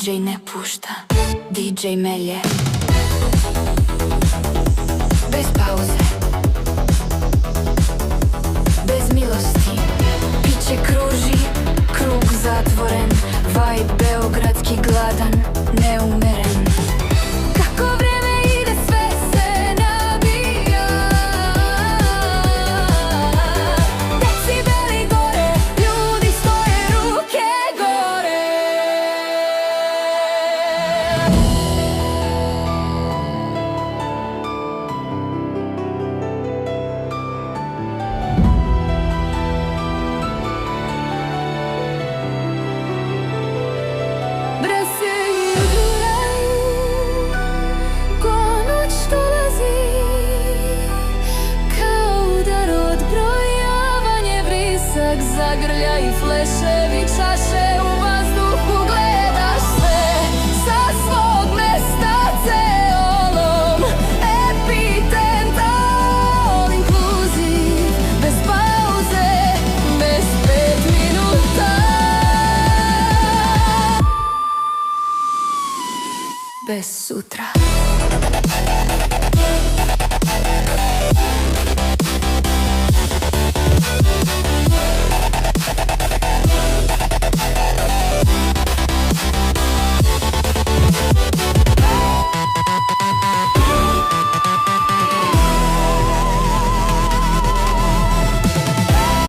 DJ ne pušta, DJ melje. Bez pauze, bez milosti, piće kruži, krug zatvoren, vibe beogradski gladan, neumeren. Kako vreme ide sve se nabija, decibeli gore, ljudi stoje ruke gore. Zagrlja i fleševi čaše u vazduhu, gledaš sve sa svog mesta ceolom. Epitent, all inclusive, bez pauze, bez 5 minuta, bez sutra.